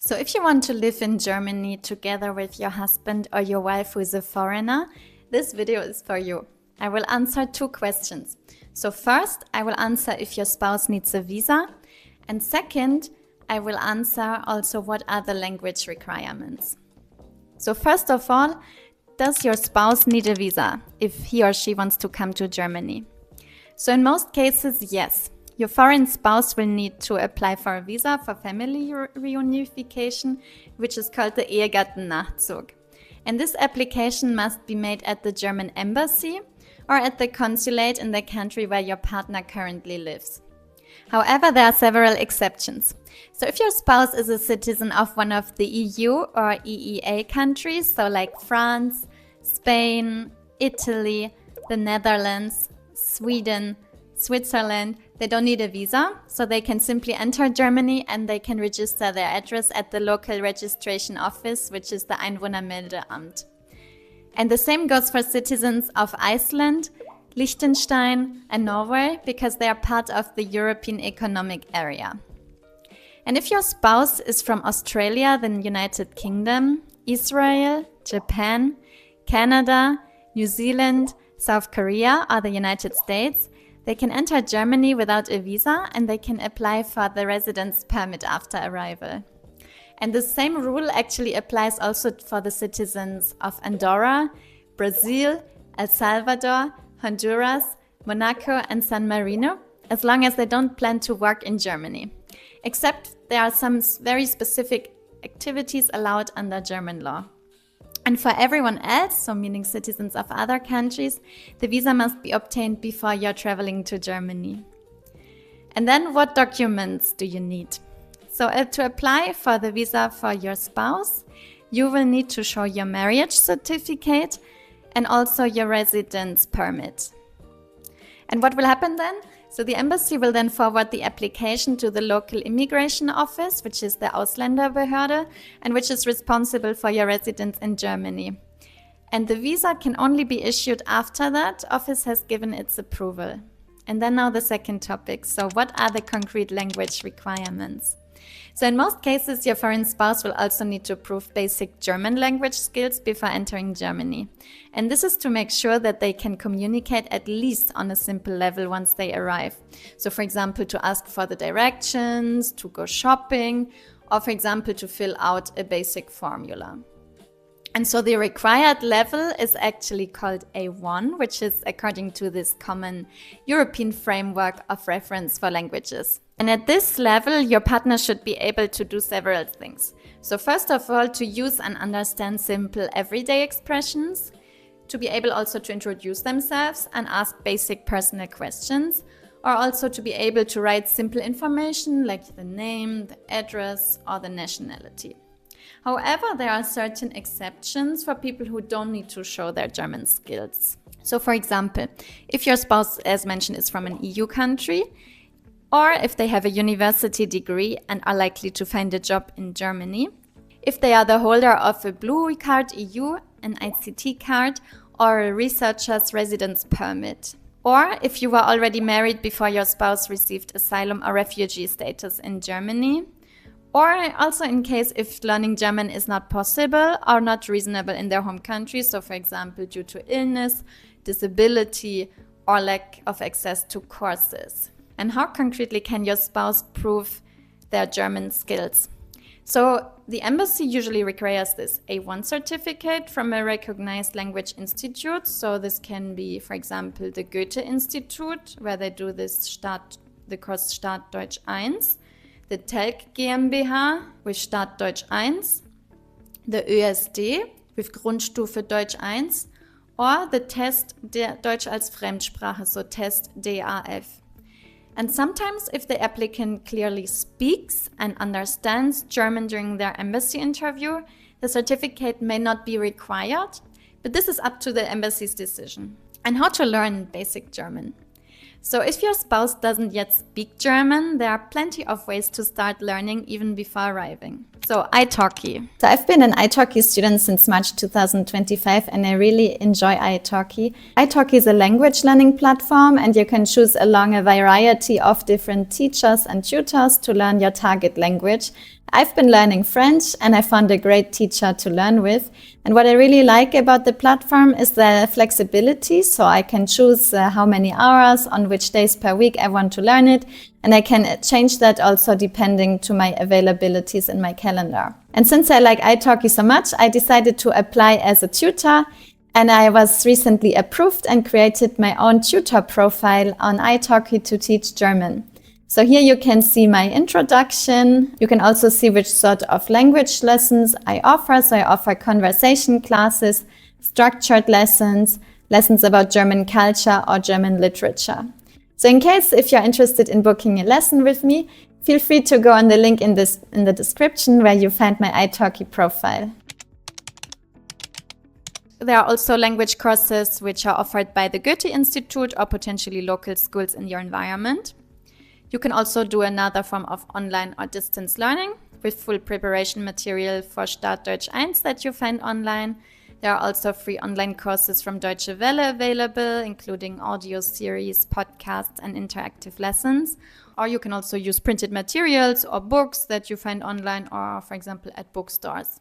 So if you want to live in Germany together with your husband or your wife who is a foreigner, this video is for you. I will answer 2 questions. So first, I will answer if your spouse needs a visa. And second, I will answer also what are the language requirements. So first of all, does your spouse need a visa if he or she wants to come to Germany? So in most cases, yes. Your foreign spouse will need to apply for a visa for family reunification, which is called the Ehegattennachzug. And this application must be made at the German embassy or at the consulate in the country where your partner currently lives. However, there are several exceptions. So if your spouse is a citizen of one of the EU or EEA countries, so like France, Spain, Italy, the Netherlands, Sweden, Switzerland, they don't need a visa, so they can simply enter Germany and they can register their address at the local registration office, which is the Einwohnermeldeamt. And the same goes for citizens of Iceland, Liechtenstein and Norway, because they are part of the European Economic Area. And if your spouse is from Australia, the United Kingdom, Israel, Japan, Canada, New Zealand, South Korea or the United States, they can enter Germany without a visa and they can apply for the residence permit after arrival. And the same rule actually applies also for the citizens of Andorra, Brazil, El Salvador, Honduras, Monaco and San Marino, as long as they don't plan to work in Germany. Except there are some very specific activities allowed under German law. And for everyone else, so meaning citizens of other countries, the visa must be obtained before you're traveling to Germany. And then what documents do you need? So to apply for the visa for your spouse, you will need to show your marriage certificate and also your residence permit. And what will happen then? So the embassy will then forward the application to the local immigration office, which is the Ausländerbehörde, and which is responsible for your residence in Germany. And the visa can only be issued after that office has given its approval. And then now the second topic. So what are the concrete language requirements? So in most cases, your foreign spouse will also need to prove basic German language skills before entering Germany. And this is to make sure that they can communicate at least on a simple level once they arrive. So for example, to ask for the directions, to go shopping, or for example, to fill out a basic formula. And so the required level is actually called A1, which is according to this common European framework of reference for languages. And at this level, your partner should be able to do several things. So first of all, to use and understand simple everyday expressions, to be able also to introduce themselves and ask basic personal questions, or also to be able to write simple information like the name, the address, or the nationality. However, there are certain exceptions for people who don't need to show their German skills. So for example, if your spouse, as mentioned, is from an EU country, or if they have a university degree and are likely to find a job in Germany, if they are the holder of a Blue Card EU, an ICT card, or a researcher's residence permit, or if you were already married before your spouse received asylum or refugee status in Germany, or also in case if learning German is not possible or not reasonable in their home country, so for example due to illness, disability, or lack of access to courses. And how concretely can your spouse prove their German skills? So the embassy usually requires this A1 certificate from a recognized language institute. So this can be, for example, the Goethe Institute, where they do this the course Start Deutsch 1, the Telk GmbH with Start Deutsch 1, the ÖSD with Grundstufe Deutsch 1, or the Test Deutsch als Fremdsprache, so Test DAF. And sometimes if the applicant clearly speaks and understands German during their embassy interview, the certificate may not be required, but this is up to the embassy's decision. And how to learn basic German. So if your spouse doesn't yet speak German, there are plenty of ways to start learning even before arriving. So italki. So I've been an italki student since March 2025 and I really enjoy italki. Italki is a language learning platform and you can choose among a variety of different teachers and tutors to learn your target language. I've been learning French and I found a great teacher to learn with. And what I really like about the platform is the flexibility. So I can choose how many hours on which days per week I want to learn it. And I can change that also depending to my availabilities in my calendar. And since I like italki so much, I decided to apply as a tutor. And I was recently approved and created my own tutor profile on italki to teach German. So here you can see my introduction. You can also see which sort of language lessons I offer. So I offer conversation classes, structured lessons, lessons about German culture or German literature. So in case if you're interested in booking a lesson with me, feel free to go on the link in the description where you find my italki profile. There are also language courses which are offered by the Goethe Institute or potentially local schools in your environment. You can also do another form of online or distance learning with full preparation material for Start Deutsch 1 that you find online. There are also free online courses from Deutsche Welle available, including audio series, podcasts, and interactive lessons. Or you can also use printed materials or books that you find online or, for example, at bookstores.